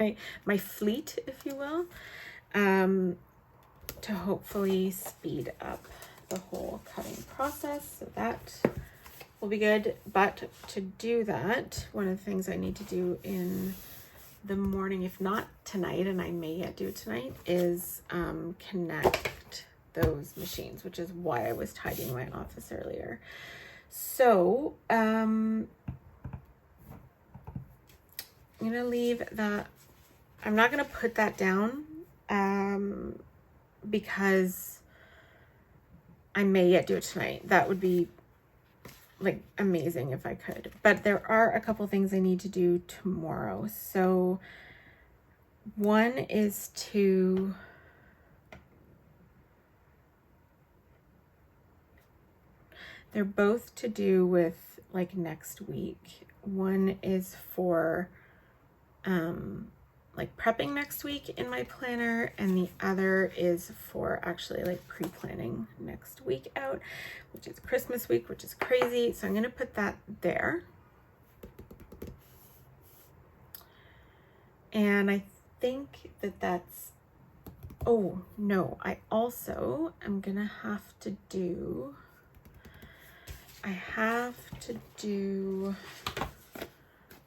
A: my fleet, if you will, to hopefully speed up the whole cutting process. So that will be good. But to do that, one of the things I need to do in the morning, if not tonight, and I may yet do it tonight, is connect those machines, which is why I was tidying my office earlier. So, I'm going to leave that. I'm not going to put that down because I may yet do it tonight. That would be like amazing if I could. But there are a couple things I need to do tomorrow. So one is to they're both to do with like next week. One is for like prepping next week in my planner, and the other is for actually like pre-planning next week out, which is Christmas week, which is crazy. So I'm going to put that there. And I think that that's, oh no, I also am going to have to do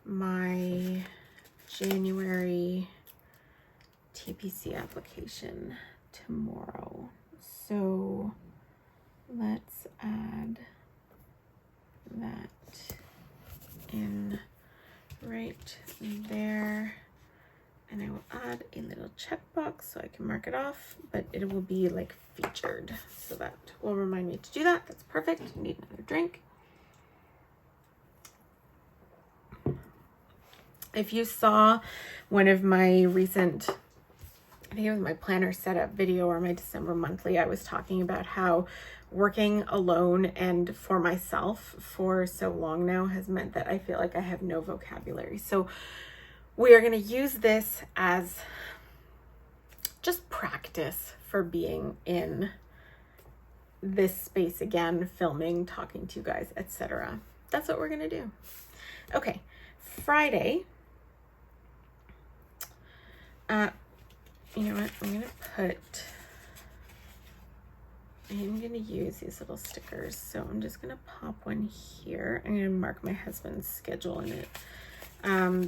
A: my January TPC application tomorrow. So let's add that in right there. And I will add a little checkbox so I can mark it off, but it will be like featured. So that will remind me to do that. That's perfect. I need another drink. If you saw one of my recent, I think it was my planner setup video or my December monthly, I was talking about how working alone and for myself for so long now has meant that I feel like I have no vocabulary. So we are going to use this as just practice for being in this space again, filming, talking to you guys, etc. That's what we're going to do. Okay, Friday. You know what? I'm going to use these little stickers. So I'm just going to pop one here. I'm going to mark my husband's schedule in it.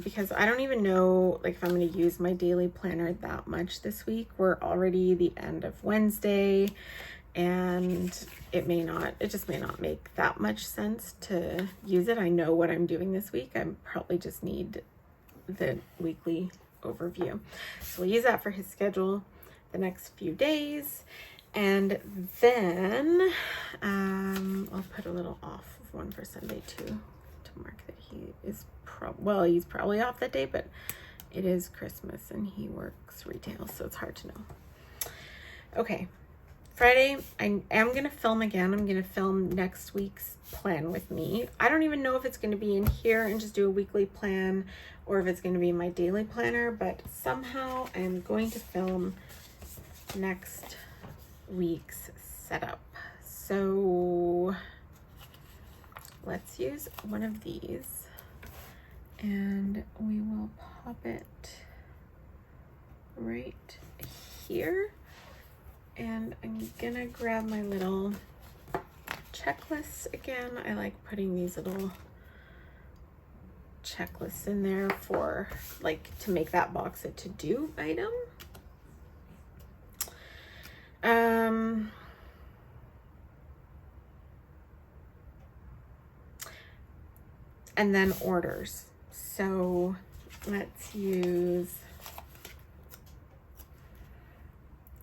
A: Because I don't even know like if I'm going to use my daily planner that much this week. We're already the end of Wednesday, and it just may not make that much sense to use it. I know what I'm doing this week. I probably just need the weekly overview. So we'll use that for his schedule the next few days. And then I'll put a little off one for Sunday too, to mark that he is he's probably off that day, but it is Christmas and he works retail, so it's hard to know. Okay, Friday, I am going to film again. I'm going to film next week's plan with me. I don't even know if it's going to be in here and just do a weekly plan or if it's going to be my daily planner, but somehow I'm going to film next week's setup. So let's use one of these and we will pop it right here. And I'm gonna grab my little checklists again. I like putting these little checklists in there for like to make that box a to-do item. And then orders. So let's use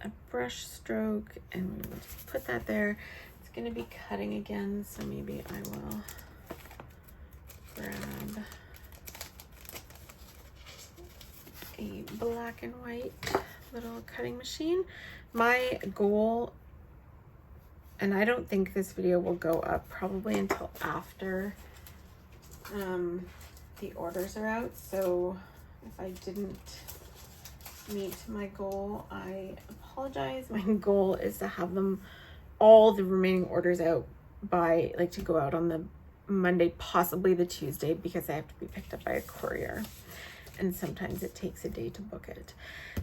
A: a brush stroke and we will just put that there. It's going to be cutting again, so maybe I will grab a black and white little cutting machine. My goal, and I don't think this video will go up probably until after the orders are out, so if I didn't meet my goal, I apologize. My goal is to have them all the remaining orders out by like to go out on the Monday, possibly the Tuesday, because I have to be picked up by a courier and sometimes it takes a day to book it.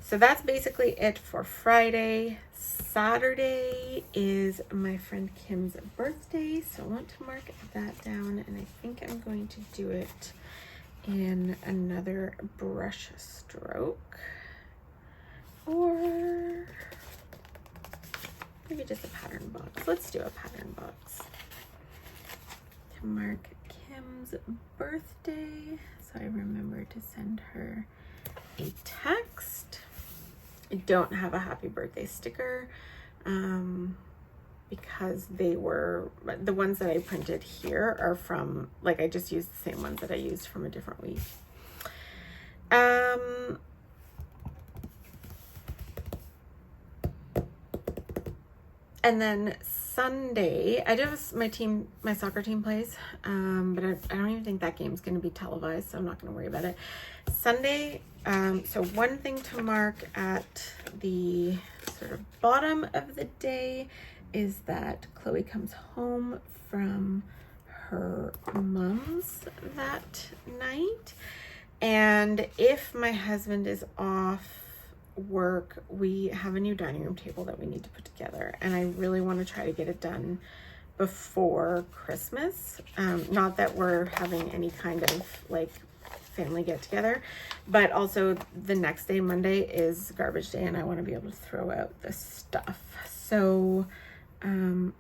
A: So that's basically it for Friday. Saturday is my friend Kim's birthday, so I want to mark that down, and I think I'm going to do it in another brush stroke, or maybe just a pattern box. Let's do a pattern box. to mark Kim's birthday, so I remember to send her a text. I don't have a happy birthday sticker because they were, the ones that I printed here are from, like, I just used the same ones that I used from a different week. And then Sunday, I do have my soccer team plays, but I don't even think that game's going to be televised, so I'm not going to worry about it. Sunday, so one thing to mark at the sort of bottom of the day is that Chloe comes home from her mom's that night. And if my husband is off work, we have a new dining room table that we need to put together, and I really want to try to get it done before Christmas. Not that we're having any kind of like family get together, but also the next day, Monday, is garbage day, and I want to be able to throw out the stuff. So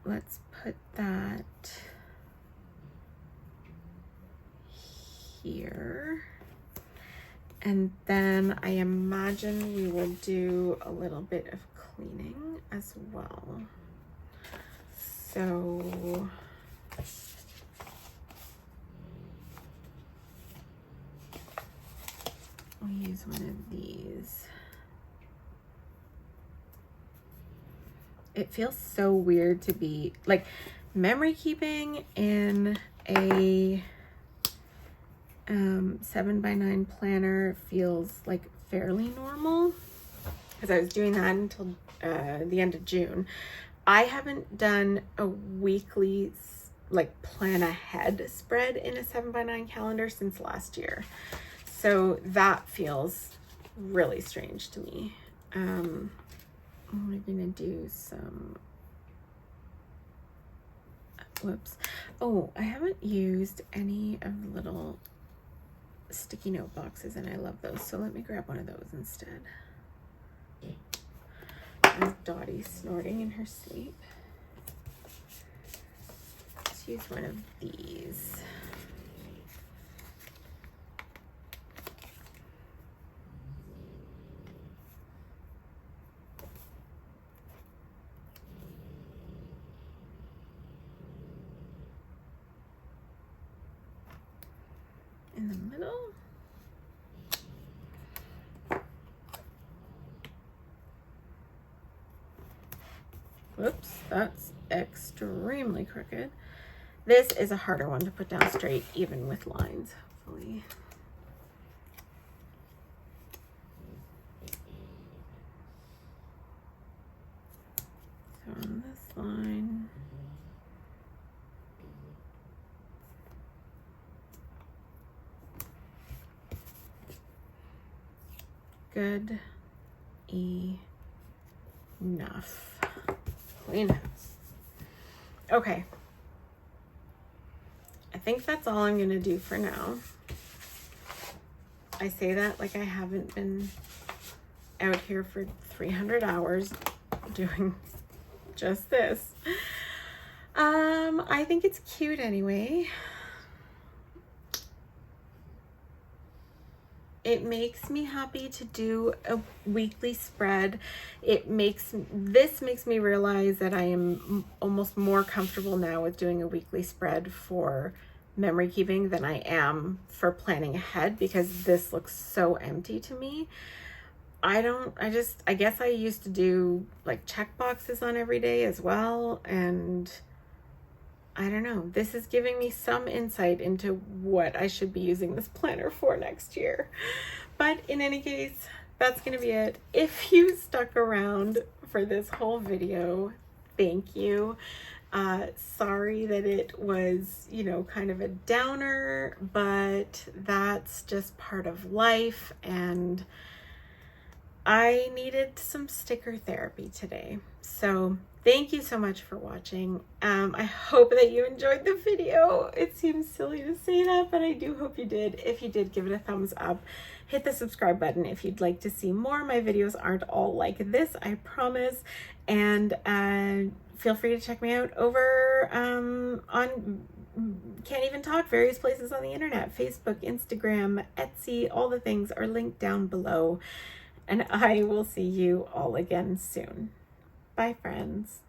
A: let's put that here. And then I imagine we will do a little bit of cleaning as well. So I'll use one of these. It feels so weird to be like memory keeping in a 7x9 planner feels like fairly normal because I was doing that until the end of June. I haven't done a weekly like plan ahead spread in a 7x9 calendar since last year, so that feels really strange to me. I'm gonna do some, whoops, oh, I haven't used any of the little sticky note boxes, and I love those, so let me grab one of those instead. There's Dottie snorting in her sleep. Let's use one of these. In the middle. Whoops, that's extremely crooked. This is a harder one to put down straight, even with lines, hopefully. So on this line, good enough. Clean house. Okay. I think that's all I'm gonna do for now. I say that like I haven't been out here for 300 hours doing just this. I think it's cute anyway. It makes me happy to do a weekly spread. This makes me realize that I am almost more comfortable now with doing a weekly spread for memory keeping than I am for planning ahead, because this looks so empty to me. I guess I used to do like check boxes on every day as well, and I don't know. This is giving me some insight into what I should be using this planner for next year. But in any case, that's going to be it. If you stuck around for this whole video, thank you. Sorry that it was, kind of a downer, but that's just part of life, and I needed some sticker therapy today. So thank you so much for watching. I hope that you enjoyed the video. It seems silly to say that, but I do hope you did. If you did, give it a thumbs up. Hit the subscribe button if you'd like to see more. My videos aren't all like this, I promise. And feel free to check me out over on can't even talk, various places on the internet, Facebook, Instagram, Etsy, all the things are linked down below. And I will see you all again soon. Bye, friends.